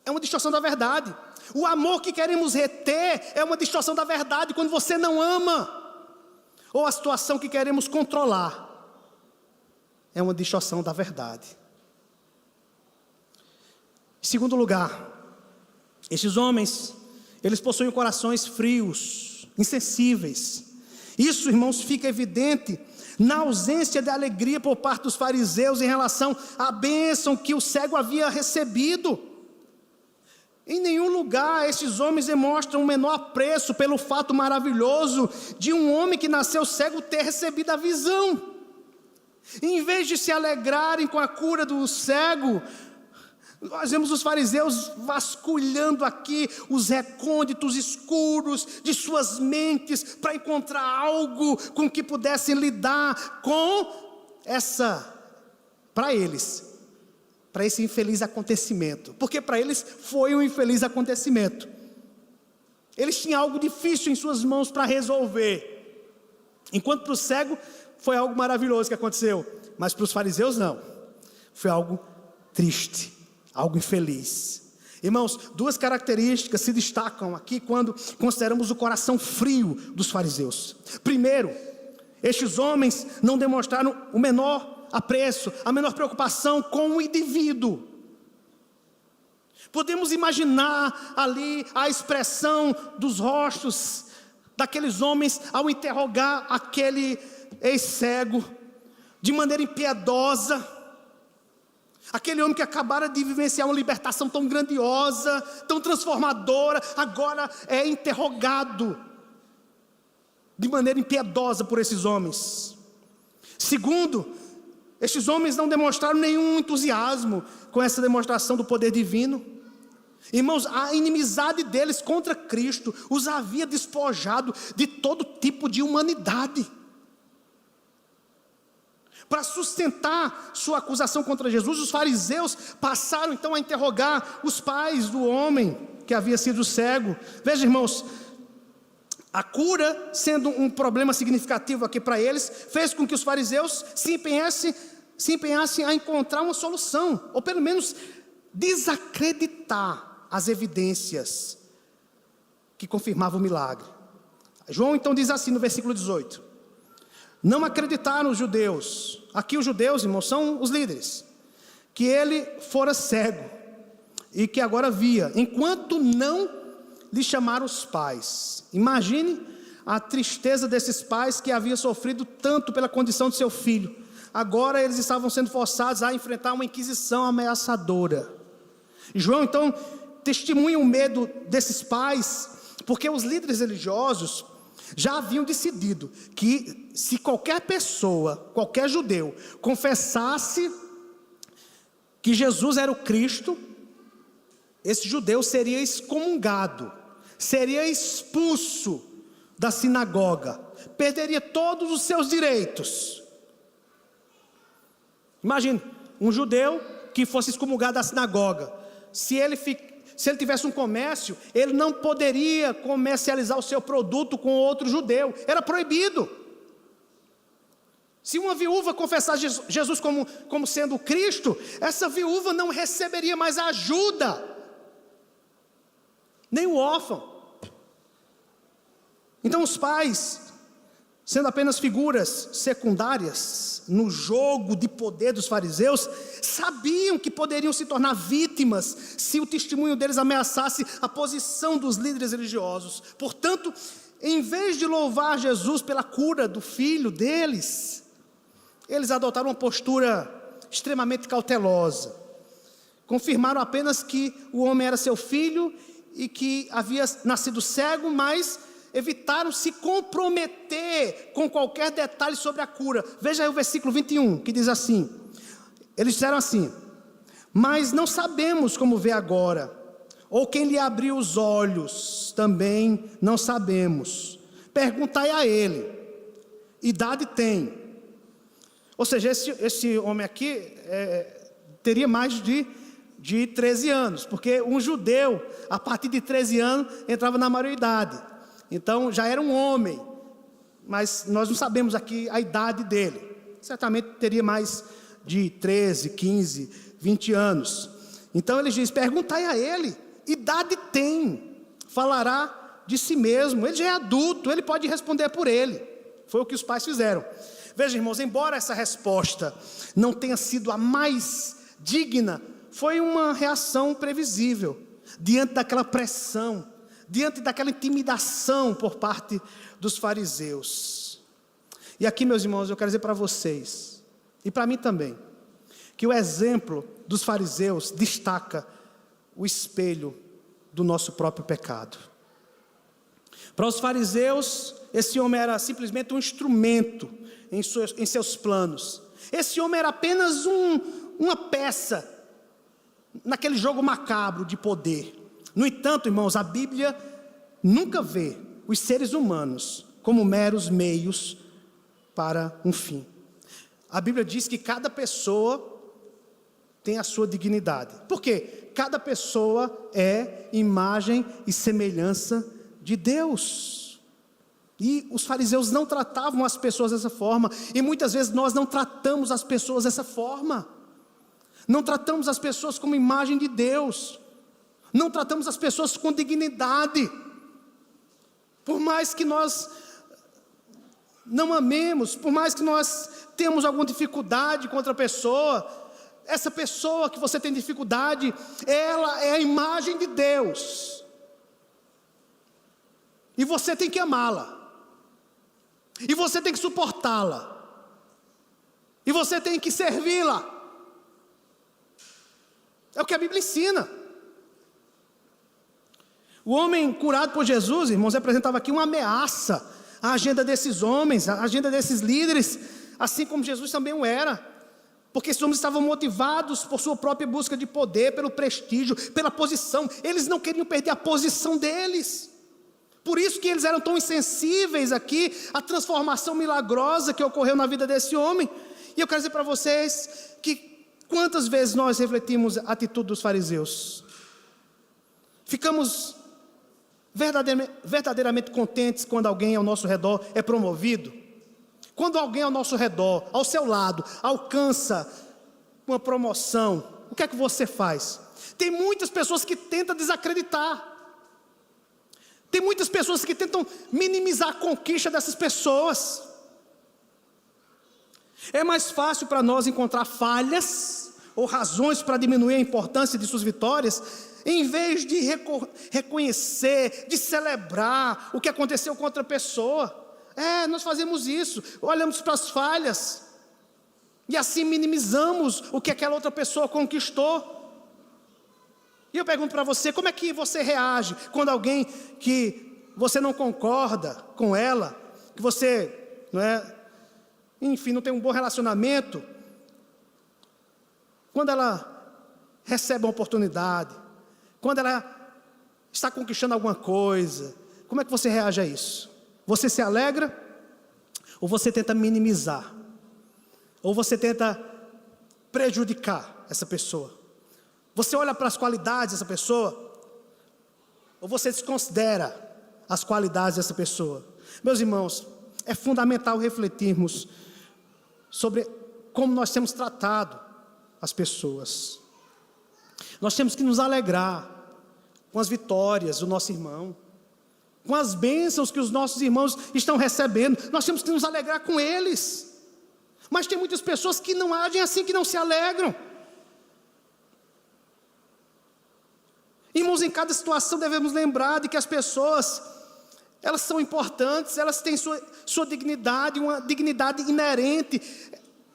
é uma distorção da verdade. O amor que queremos reter é uma distorção da verdade quando você não ama. Ou a situação que queremos controlar é uma distorção da verdade. Em segundo lugar, estes homens, eles possuem corações frios, insensíveis. Isso, irmãos, fica evidente na ausência de alegria por parte dos fariseus em relação à bênção que o cego havia recebido. Em nenhum lugar esses homens demonstram o menor apreço pelo fato maravilhoso de um homem que nasceu cego ter recebido a visão. Em vez de se alegrarem com a cura do cego, nós vemos os fariseus vasculhando aqui os recônditos escuros de suas mentes para encontrar algo com que pudessem lidar com para esse infeliz acontecimento. Porque para eles foi um infeliz acontecimento. Eles tinham algo difícil em suas mãos para resolver. Enquanto para o cego foi algo maravilhoso que aconteceu, mas para os fariseus não. Foi algo triste, algo infeliz. Irmãos, duas características se destacam aqui quando consideramos o coração frio dos fariseus. Primeiro, estes homens não demonstraram o menor apreço, a menor preocupação com o indivíduo. Podemos imaginar ali a expressão dos rostos daqueles homens ao interrogar aquele ex-cego de maneira impiedosa. Aquele homem que acabara de vivenciar uma libertação tão grandiosa, tão transformadora, agora é interrogado de maneira impiedosa por esses homens. Segundo, estes homens não demonstraram nenhum entusiasmo com essa demonstração do poder divino. Irmãos, a inimizade deles contra Cristo os havia despojado de todo tipo de humanidade. Para sustentar sua acusação contra Jesus, os fariseus passaram então a interrogar os pais do homem que havia sido cego. Veja, irmãos, a cura, sendo um problema significativo aqui para eles, fez com que os fariseus se empenhassem a encontrar uma solução, ou pelo menos desacreditar as evidências que confirmavam o milagre. João então diz assim no versículo 18: não acreditaram os judeus, aqui os judeus, irmãos, são os líderes, que ele fora cego e que agora via, enquanto não lhe chamaram os pais. Imagine a tristeza desses pais que haviam sofrido tanto pela condição de seu filho. Agora eles estavam sendo forçados a enfrentar uma inquisição ameaçadora. João então testemunha o medo desses pais, porque os líderes religiosos já haviam decidido que se qualquer pessoa, qualquer judeu, confessasse que Jesus era o Cristo, esse judeu seria excomungado, seria expulso da sinagoga, perderia todos os seus direitos. Imagine, um judeu que fosse excomungado da sinagoga, se ele tivesse um comércio, ele não poderia comercializar o seu produto com outro judeu, era proibido. Se uma viúva confessar Jesus como sendo Cristo, essa viúva não receberia mais ajuda, nem o órfão. Então os pais, sendo apenas figuras secundárias no jogo de poder dos fariseus, sabiam que poderiam se tornar vítimas se o testemunho deles ameaçasse a posição dos líderes religiosos. Portanto, em vez de louvar Jesus pela cura do filho deles, eles adotaram uma postura extremamente cautelosa. Confirmaram apenas que o homem era seu filho e que havia nascido cego, mas evitaram se comprometer com qualquer detalhe sobre a cura. Veja aí o versículo 21, que diz assim: eles disseram assim: mas não sabemos como vê agora, ou quem lhe abriu os olhos, também não sabemos. Perguntai a ele, idade tem. Ou seja, esse homem aqui teria mais de 13 anos, porque um judeu, a partir de 13 anos, entrava na maioridade. Então já era um homem, mas nós não sabemos aqui a idade dele. Certamente teria mais de 13, 15, 20 anos. Então ele diz: perguntai a ele, idade tem, falará de si mesmo, ele já é adulto, ele pode responder por ele. Foi o que os pais fizeram. Veja, irmãos, embora essa resposta não tenha sido a mais digna, foi uma reação previsível, diante daquela pressão, diante daquela intimidação por parte dos fariseus. E aqui, meus irmãos, eu quero dizer para vocês, e para mim também, que o exemplo dos fariseus destaca o espelho do nosso próprio pecado. Para os fariseus, esse homem era simplesmente um instrumento em seus planos. Esse homem era apenas uma peça naquele jogo macabro de poder. No entanto, irmãos, a Bíblia nunca vê os seres humanos como meros meios para um fim. A Bíblia diz que cada pessoa tem a sua dignidade. Por quê? Cada pessoa é imagem e semelhança de Deus. E os fariseus não tratavam as pessoas dessa forma. E muitas vezes nós não tratamos as pessoas dessa forma. Não tratamos as pessoas como imagem de Deus. Não tratamos as pessoas com dignidade. Por mais que nós não amemos, por mais que nós tenhamos alguma dificuldade com outra pessoa, essa pessoa que você tem dificuldade, ela é a imagem de Deus. E você tem que amá-la. E você tem que suportá-la. E você tem que servi-la. É o que a Bíblia ensina. O homem curado por Jesus, irmãos, representava aqui uma ameaça à agenda desses homens, à agenda desses líderes, assim como Jesus também o era. Porque esses homens estavam motivados por sua própria busca de poder, pelo prestígio, pela posição. Eles não queriam perder a posição deles. Por isso que eles eram tão insensíveis aqui à transformação milagrosa que ocorreu na vida desse homem. E eu quero dizer para vocês que quantas vezes nós refletimos a atitude dos fariseus? Ficamos verdadeiramente contentes quando alguém ao nosso redor é promovido? Quando alguém ao nosso redor, ao seu lado, alcança uma promoção, o que é que você faz? Tem muitas pessoas que tentam desacreditar. Tem muitas pessoas que tentam minimizar a conquista dessas pessoas. É mais fácil para nós encontrar falhas ou razões para diminuir a importância de suas vitórias, em vez de reconhecer, de celebrar o que aconteceu com outra pessoa. Nós fazemos isso, olhamos para as falhas e assim minimizamos o que aquela outra pessoa conquistou. E eu pergunto para você, como é que você reage quando alguém que você não concorda com ela, que você, não tem um bom relacionamento, quando ela recebe uma oportunidade, quando ela está conquistando alguma coisa, como é que você reage a isso? Você se alegra? Ou você tenta minimizar? Ou você tenta prejudicar essa pessoa? Você olha para as qualidades dessa pessoa? Ou você desconsidera as qualidades dessa pessoa? Meus irmãos, é fundamental refletirmos sobre como nós temos tratado as pessoas. Nós temos que nos alegrar com as vitórias do nosso irmão, com as bênçãos que os nossos irmãos estão recebendo. Nós temos que nos alegrar com eles. Mas tem muitas pessoas que não agem assim, que não se alegram. Irmãos, em cada situação devemos lembrar de que as pessoas, elas são importantes, elas têm sua dignidade, uma dignidade inerente.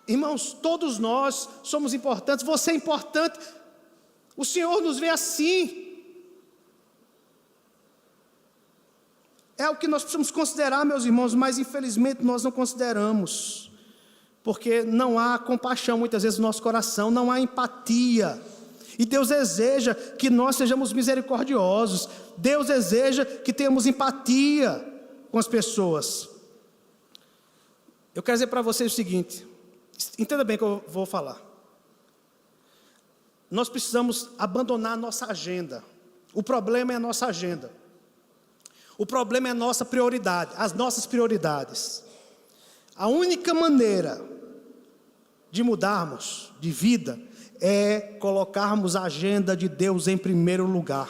Irmãos, todos nós somos importantes, você é importante, o Senhor nos vê assim. É o que nós precisamos considerar, meus irmãos, mas infelizmente nós não consideramos, porque não há compaixão muitas vezes no nosso coração, não há empatia. E Deus deseja que nós sejamos misericordiosos. Deus deseja que tenhamos empatia com as pessoas. Eu quero dizer para vocês o seguinte, entenda bem o que eu vou falar. Nós precisamos abandonar a nossa agenda. O problema é a nossa agenda. O problema é a nossa prioridade, as nossas prioridades. A única maneira de mudarmos de vida é colocarmos a agenda de Deus em primeiro lugar.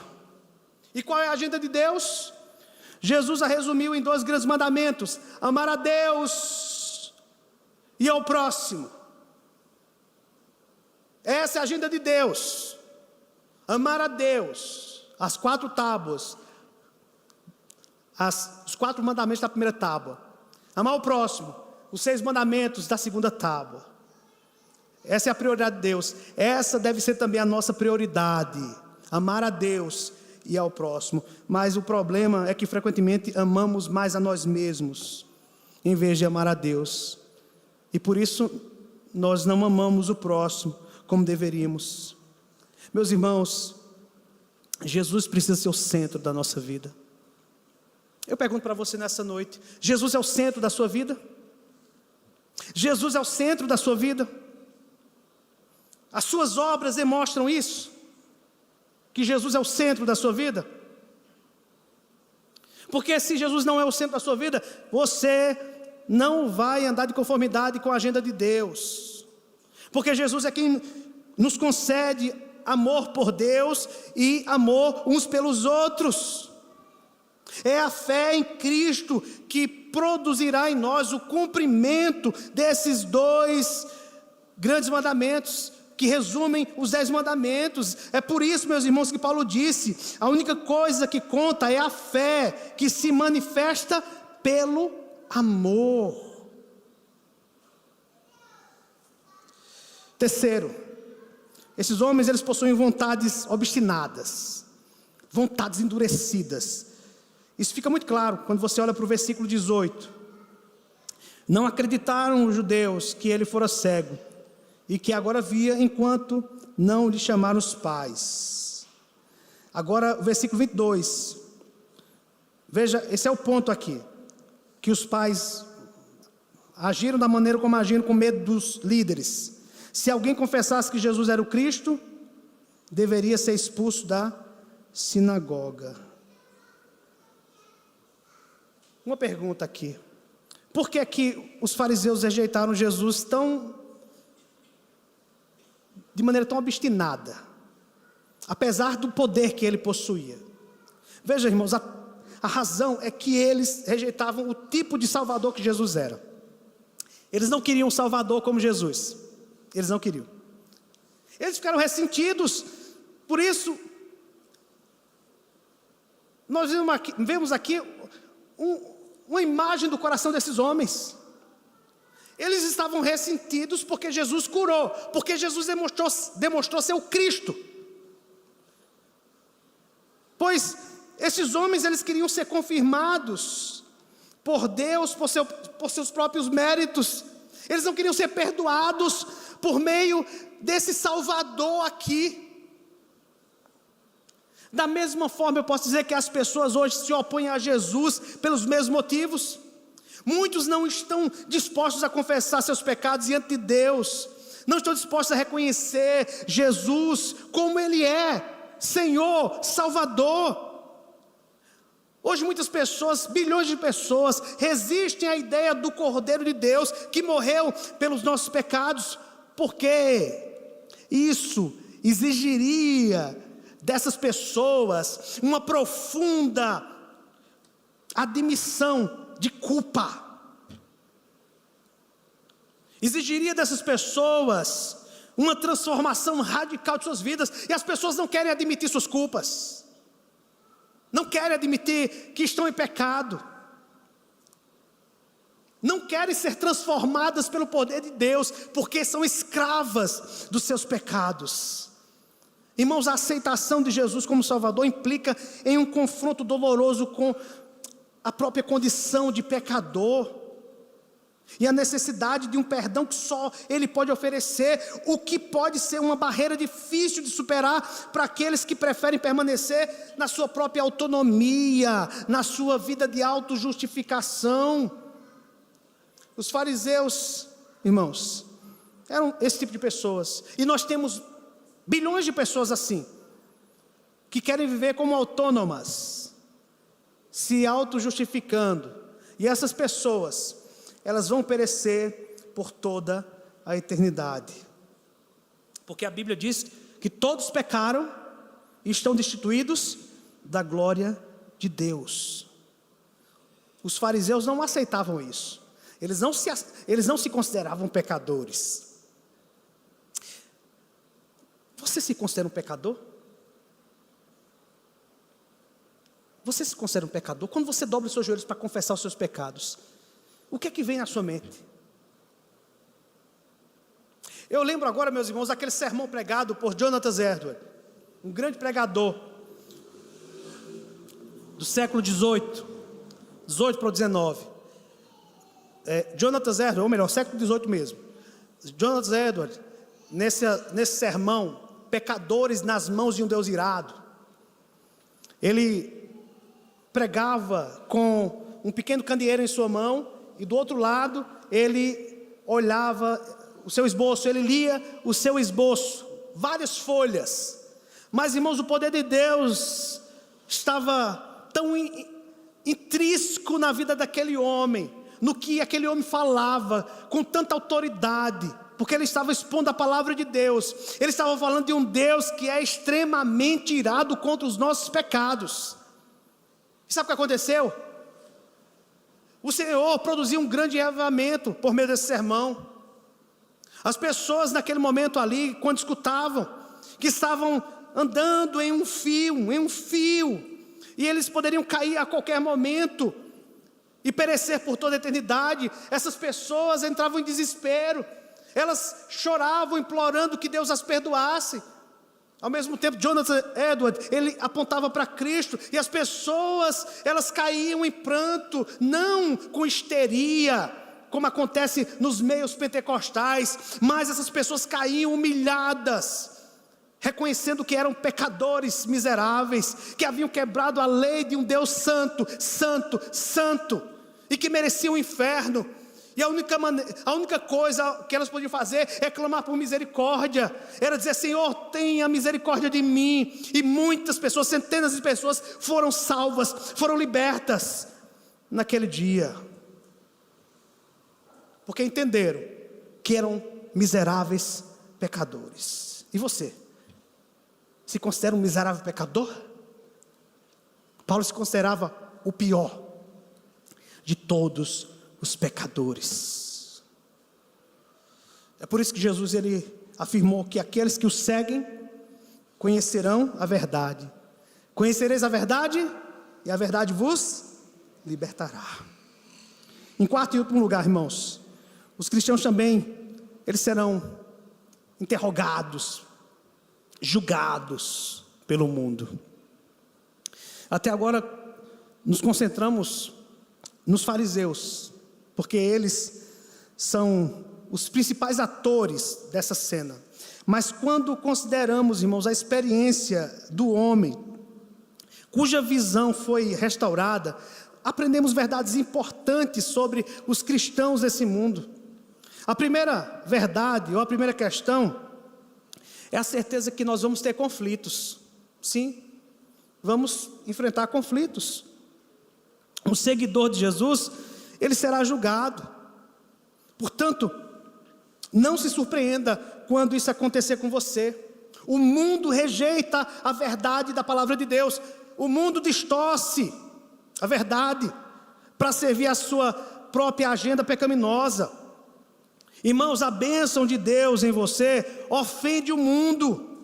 E qual é a agenda de Deus? Jesus a resumiu em 2 grandes mandamentos: amar a Deus e ao próximo. Essa é a agenda de Deus. Amar a Deus, as 4 tábuas, os 4 mandamentos da primeira tábua. Amar o próximo, os 6 mandamentos da segunda tábua. Essa é a prioridade de Deus. Essa deve ser também a nossa prioridade. Amar a Deus e ao próximo. Mas o problema é que frequentemente amamos mais a nós mesmos, em vez de amar a Deus. E por isso nós não amamos o próximo como deveríamos. Meus irmãos, Jesus precisa ser o centro da nossa vida. Eu pergunto para você nessa noite: Jesus é o centro da sua vida? Jesus é o centro da sua vida? As suas obras demonstram isso? Que Jesus é o centro da sua vida? Porque se Jesus não é o centro da sua vida, você não vai andar de conformidade com a agenda de Deus. Porque Jesus é quem nos concede amor por Deus e amor uns pelos outros. É a fé em Cristo que produzirá em nós o cumprimento desses 2 grandes mandamentos, que resumem os 10 mandamentos. É por isso, meus irmãos, que Paulo disse: a única coisa que conta é a fé, que se manifesta pelo amor. Terceiro, esses homens, eles possuem vontades obstinadas, vontades endurecidas. Isso fica muito claro quando você olha para o versículo 18. Não acreditaram os judeus que ele fora cego, e que agora via, enquanto não lhe chamaram os pais. Agora o versículo 22. Veja, esse é o ponto aqui. Que os pais agiram da maneira como agiram, com medo dos líderes. Se alguém confessasse que Jesus era o Cristo, deveria ser expulso da sinagoga. Uma pergunta aqui: por que que os fariseus rejeitaram Jesus de maneira tão obstinada, apesar do poder que ele possuía? Veja, irmãos, a razão é que eles rejeitavam o tipo de Salvador que Jesus era. Eles não queriam um Salvador como Jesus. Eles não queriam. Eles ficaram ressentidos. Por isso, nós vemos aqui uma imagem do coração desses homens. Eles estavam ressentidos porque Jesus curou, porque Jesus demonstrou ser o Cristo. Pois esses homens, eles queriam ser confirmados por Deus, por seus próprios méritos. Eles não queriam ser perdoados por meio desse Salvador aqui. Da mesma forma, eu posso dizer que as pessoas hoje se opõem a Jesus pelos mesmos motivos. Muitos não estão dispostos a confessar seus pecados diante de Deus, não estão dispostos a reconhecer Jesus como Ele é, Senhor, Salvador. Hoje muitas pessoas, bilhões de pessoas, resistem à ideia do Cordeiro de Deus que morreu pelos nossos pecados, porque isso exigiria dessas pessoas uma profunda admissão de culpa. Exigiria dessas pessoas uma transformação radical de suas vidas, e as pessoas não querem admitir suas culpas, não querem admitir que estão em pecado, não querem ser transformadas pelo poder de Deus, porque são escravas dos seus pecados. Irmãos, a aceitação de Jesus como Salvador implica em um confronto doloroso com a própria condição de pecador e a necessidade de um perdão que só Ele pode oferecer, o que pode ser uma barreira difícil de superar para aqueles que preferem permanecer na sua própria autonomia, na sua vida de autojustificação. Os fariseus, irmãos, eram esse tipo de pessoas, e nós temos bilhões de pessoas assim, que querem viver como autônomas, se auto-justificando, e essas pessoas, elas vão perecer por toda a eternidade, porque a Bíblia diz que todos pecaram e estão destituídos da glória de Deus. Os fariseus não aceitavam isso, eles não se consideravam pecadores. Você se considera um pecador? Você se considera um pecador? Quando você dobra os seus joelhos para confessar os seus pecados, o que é que vem na sua mente? Eu lembro agora, meus irmãos, daquele sermão pregado por Jonathan Edwards, um grande pregador do século XVIII para o XIX. Jonathan Edwards, ou melhor, século XVIII mesmo. Jonathan Edwards, nesse sermão, pecadores nas mãos de um Deus irado, ele pregava com um pequeno candeeiro em sua mão, e do outro lado ele olhava o seu esboço, ele lia o seu esboço, várias folhas. Mas, irmãos, o poder de Deus estava tão intrínseco na vida daquele homem, no que aquele homem falava com tanta autoridade, porque ele estava expondo a palavra de Deus. Ele estava falando de um Deus que é extremamente irado contra os nossos pecados. E sabe o que aconteceu? O Senhor produziu um grande avivamento por meio desse sermão. As pessoas naquele momento ali, quando escutavam, que estavam andando em um fio, e eles poderiam cair a qualquer momento e perecer por toda a eternidade. Essas pessoas entravam em desespero, elas choravam implorando que Deus as perdoasse. Ao mesmo tempo, Jonathan Edwards, ele apontava para Cristo, e as pessoas, elas caíam em pranto, não com histeria, como acontece nos meios pentecostais, mas essas pessoas caíam humilhadas, reconhecendo que eram pecadores miseráveis, que haviam quebrado a lei de um Deus santo, santo, santo, e que mereciam o inferno. E a única coisa que elas podiam fazer é clamar por misericórdia, era dizer: Senhor, tenha misericórdia de mim. E muitas pessoas, centenas de pessoas foram salvas, foram libertas naquele dia, porque entenderam que eram miseráveis pecadores. E você? Se considera um miserável pecador? Paulo se considerava o pior de todos os pecadores. É por isso que Jesus, ele afirmou que aqueles que o seguem conhecerão a verdade. Conhecereis a verdade, e a verdade vos libertará. Em quarto e último lugar, irmãos, os cristãos também, eles serão interrogados, julgados pelo mundo. Até agora nos concentramos nos fariseus, porque eles são os principais atores dessa cena. Mas quando consideramos, irmãos, a experiência do homem cuja visão foi restaurada, aprendemos verdades importantes sobre os cristãos desse mundo. A primeira verdade, ou a primeira questão, é a certeza que nós vamos ter conflitos. Sim, vamos enfrentar conflitos. Um seguidor de Jesus, ele será julgado. Portanto, não se surpreenda quando isso acontecer com você. O mundo rejeita a verdade da palavra de Deus. O mundo distorce a verdade para servir a sua própria agenda pecaminosa. Irmãos, a bênção de Deus em você ofende o mundo,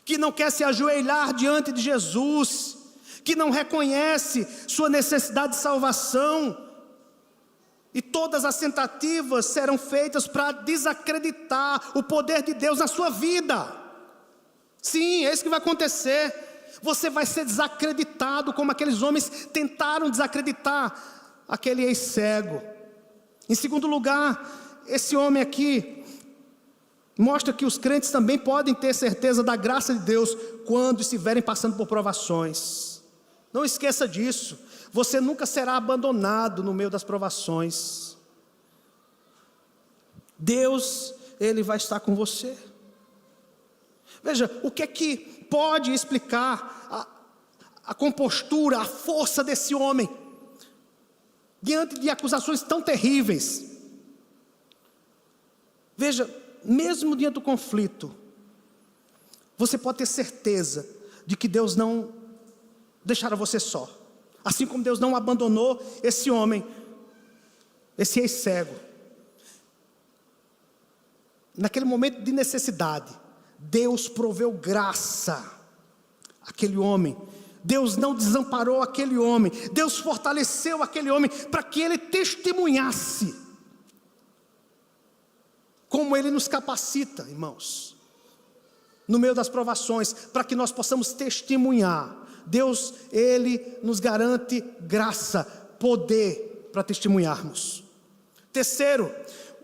que não quer se ajoelhar diante de Jesus, que não reconhece sua necessidade de salvação, e todas as tentativas serão feitas para desacreditar o poder de Deus na sua vida. Sim, é isso que vai acontecer. Você vai ser desacreditado, como aqueles homens tentaram desacreditar aquele ex-cego. Em segundo lugar, esse homem aqui mostra que os crentes também podem ter certeza da graça de Deus quando estiverem passando por provações. Não esqueça disso. Você nunca será abandonado no meio das provações. Deus, Ele vai estar com você. Veja, o que é que pode explicar a compostura, a força desse homem diante de acusações tão terríveis? Veja, mesmo diante do conflito, você pode ter certeza de que Deus não deixará você só. Assim como Deus não abandonou esse homem, esse ex-cego. Naquele momento de necessidade, Deus proveu graça àquele homem. Deus não desamparou aquele homem. Deus fortaleceu aquele homem para que ele testemunhasse. Como Ele nos capacita, irmãos, no meio das provações, para que nós possamos testemunhar. Deus, Ele nos garante graça, poder para testemunharmos. Terceiro,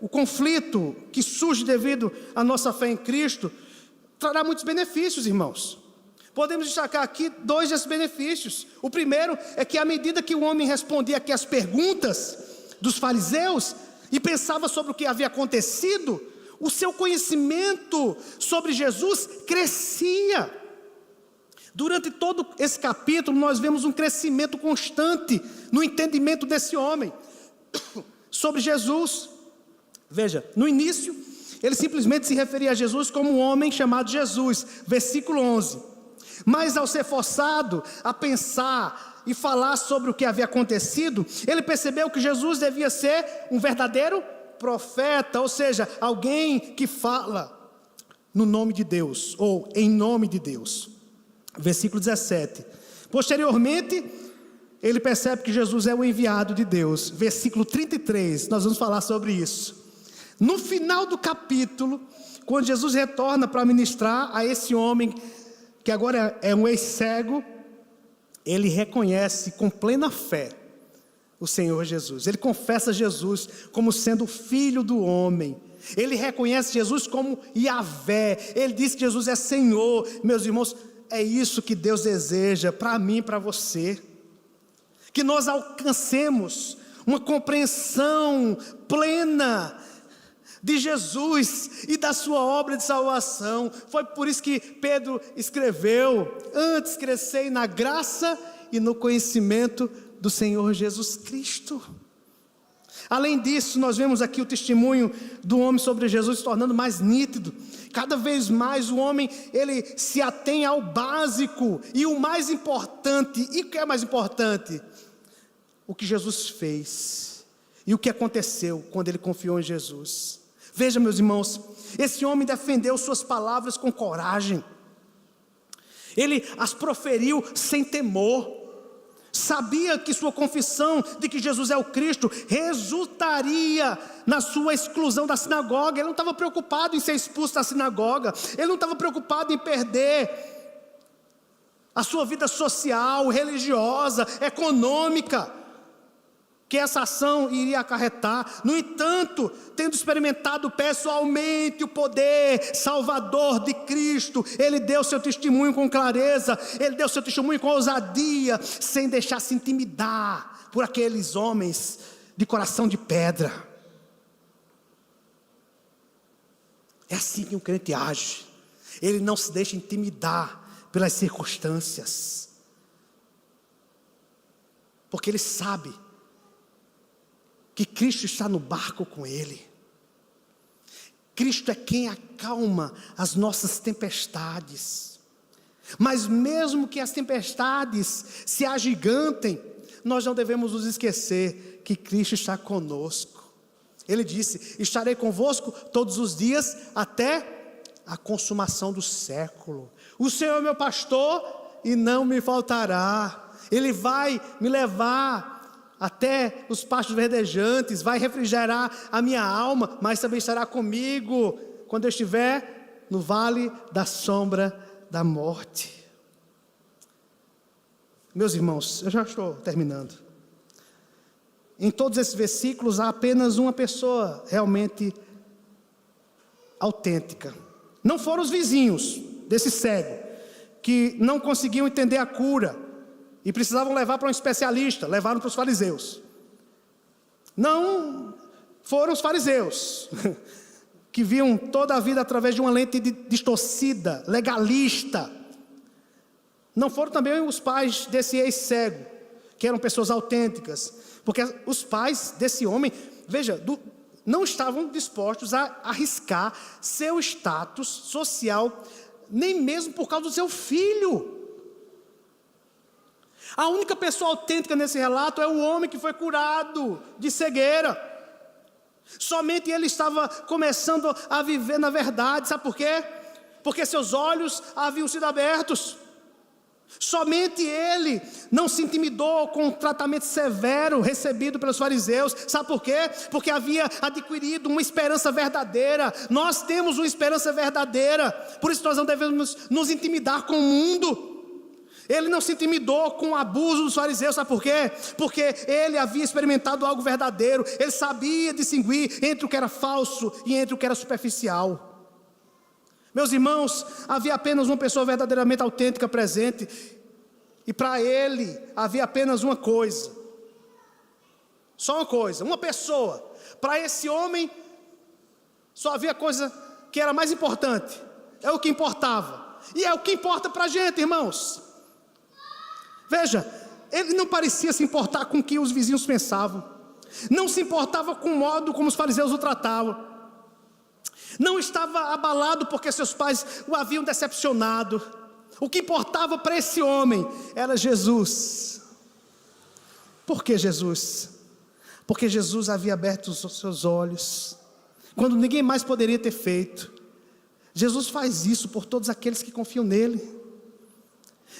o conflito que surge devido à nossa fé em Cristo trará muitos benefícios, irmãos. Podemos destacar aqui 2 desses benefícios. O primeiro é que à medida que o homem respondia aqui as perguntas dos fariseus e pensava sobre o que havia acontecido, o seu conhecimento sobre Jesus crescia. Durante todo esse capítulo nós vemos um crescimento constante no entendimento desse homem sobre Jesus. Veja, no início ele simplesmente se referia a Jesus como um homem chamado Jesus, versículo 11. Mas ao ser forçado a pensar e falar sobre o que havia acontecido, ele percebeu que Jesus devia ser um verdadeiro profeta, ou seja, alguém que fala no nome de Deus, ou em nome de Deus. Versículo 17. Posteriormente, ele percebe que Jesus é o enviado de Deus. Versículo 33, nós vamos falar sobre isso. No final do capítulo, quando Jesus retorna para ministrar a esse homem, que agora é um ex-cego, ele reconhece com plena fé o Senhor Jesus. Ele confessa Jesus como sendo o Filho do homem. Ele reconhece Jesus como Yahvé. Ele diz que Jesus é Senhor. Meus irmãos, é isso que Deus deseja para mim e para você. Que nós alcancemos uma compreensão plena de Jesus e da sua obra de salvação. Foi por isso que Pedro escreveu: antes crescei na graça e no conhecimento do Senhor Jesus Cristo. Além disso, nós vemos aqui o testemunho do homem sobre Jesus se tornando mais nítido. Cada vez mais o homem, ele se atém ao básico e o mais importante. E o que é mais importante? O que Jesus fez e o que aconteceu quando ele confiou em Jesus. Veja, meus irmãos, esse homem defendeu suas palavras com coragem. Ele as proferiu sem temor. Sabia que sua confissão de que Jesus é o Cristo resultaria na sua exclusão da sinagoga. Ele não estava preocupado em ser expulso da sinagoga. Ele não estava preocupado em perder a sua vida social, religiosa, econômica. que essa ação iria acarretar. No entanto, tendo experimentado pessoalmente o poder salvador de Cristo, ele deu seu testemunho com clareza, ele deu seu testemunho com ousadia, sem deixar se intimidar por aqueles homens de coração de pedra. É assim que um crente age. Ele não se deixa intimidar pelas circunstâncias, porque ele sabe que Cristo está no barco com ele. Cristo é quem acalma as nossas tempestades. Mas mesmo que as tempestades se agigantem, nós não devemos nos esquecer que Cristo está conosco. Ele disse: estarei convosco todos os dias até a consumação do século. O Senhor é meu pastor e não me faltará. Ele vai me levar até os pastos verdejantes, vai refrigerar a minha alma, mas também estará comigo quando eu estiver no vale da sombra da morte. Meus irmãos, eu já estou terminando. Em todos esses versículos há apenas uma pessoa realmente autêntica. Não foram os vizinhos desse cego, que não conseguiam entender a cura e precisavam levar para um especialista, levaram para os fariseus. Não foram os fariseus, que viam toda a vida através de uma lente distorcida, legalista. Não foram também os pais desse ex-cego, que eram pessoas autênticas, porque os pais desse homem, veja, não estavam dispostos a arriscar seu status social, nem mesmo por causa do seu filho. A única pessoa autêntica nesse relato é o homem que foi curado de cegueira. Somente ele estava começando a viver na verdade. Sabe por quê? Porque seus olhos haviam sido abertos. Somente ele não se intimidou com o tratamento severo recebido pelos fariseus. Sabe por quê? Porque havia adquirido uma esperança verdadeira. Nós temos uma esperança verdadeira, por isso nós não devemos nos intimidar com o mundo. Ele não se intimidou com o abuso dos fariseus. Sabe por quê? Porque ele havia experimentado algo verdadeiro. Ele sabia distinguir entre o que era falso e entre o que era superficial. Meus irmãos, havia apenas uma pessoa verdadeiramente autêntica presente, e para ele havia apenas uma coisa, só uma coisa, uma pessoa. Para esse homem só havia coisa que era mais importante, é o que importava, e é o que importa para a gente, irmãos. Veja, ele não parecia se importar com o que os vizinhos pensavam, não se importava com o modo como os fariseus o tratavam, não estava abalado porque seus pais o haviam decepcionado. O que importava para esse homem era Jesus. Por que Jesus? Porque Jesus havia aberto os seus olhos, quando ninguém mais poderia ter feito. Jesus faz isso por todos aqueles que confiam nele.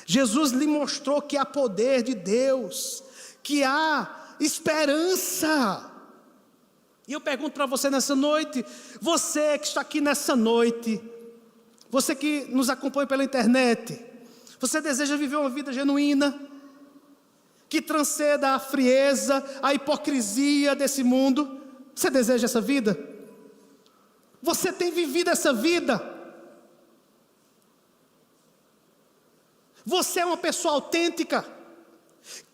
Jesus lhe mostrou que há poder de Deus, que há esperança. E eu pergunto para você nessa noite, você que está aqui nessa noite, você que nos acompanha pela internet, você deseja viver uma vida genuína, que transcenda a frieza, a hipocrisia desse mundo? Você deseja essa vida? Você tem vivido essa vida? Você é uma pessoa autêntica?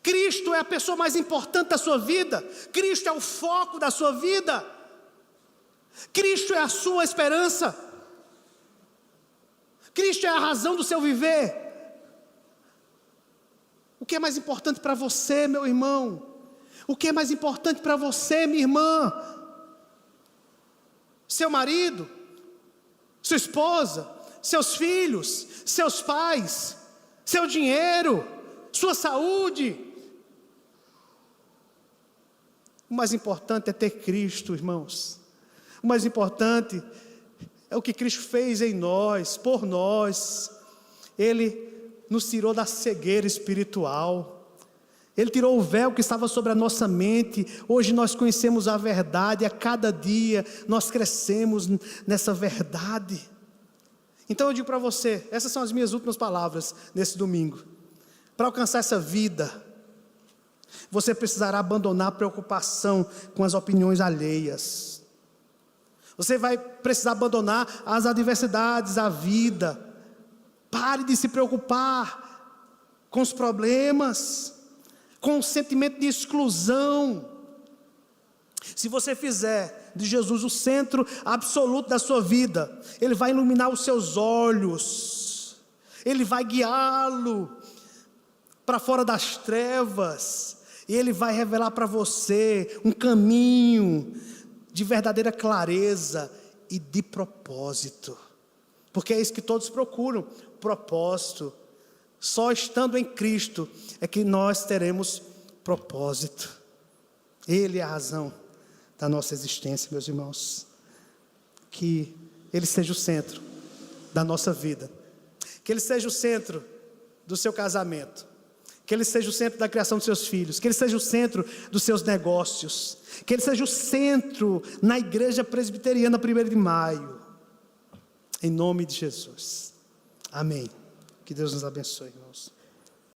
Cristo é a pessoa mais importante da sua vida. Cristo é o foco da sua vida. Cristo é a sua esperança. Cristo é a razão do seu viver. O que é mais importante para você, meu irmão? O que é mais importante para você, minha irmã? Seu marido? Sua esposa? Seus filhos? Seus pais? Seu dinheiro? Sua saúde? O mais importante é ter Cristo, irmãos. O mais importante é o que Cristo fez em nós, por nós. Ele nos tirou da cegueira espiritual. Ele tirou o véu que estava sobre a nossa mente. Hoje nós conhecemos a verdade. A cada dia nós crescemos nessa verdade. Então eu digo para você, essas são as minhas últimas palavras nesse domingo. Para alcançar essa vida, Você precisará abandonar a preocupação com as opiniões alheias. Você vai precisar abandonar as adversidades, a vida. Pare de se preocupar com os problemas, com o sentimento de exclusão. Se você fizer de Jesus o centro absoluto da sua vida, Ele vai iluminar os seus olhos, Ele vai guiá-lo para fora das trevas, e Ele vai revelar para você um caminho de verdadeira clareza e de propósito, porque é isso que todos procuram, propósito. Só estando em Cristo é que nós teremos propósito. Ele é a razão da nossa existência, meus irmãos. Que Ele seja o centro da nossa vida, que Ele seja o centro do seu casamento, que Ele seja o centro da criação dos seus filhos, que Ele seja o centro dos seus negócios, que Ele seja o centro na igreja presbiteriana 1º de maio, em nome de Jesus, amém. Que Deus nos abençoe, irmãos.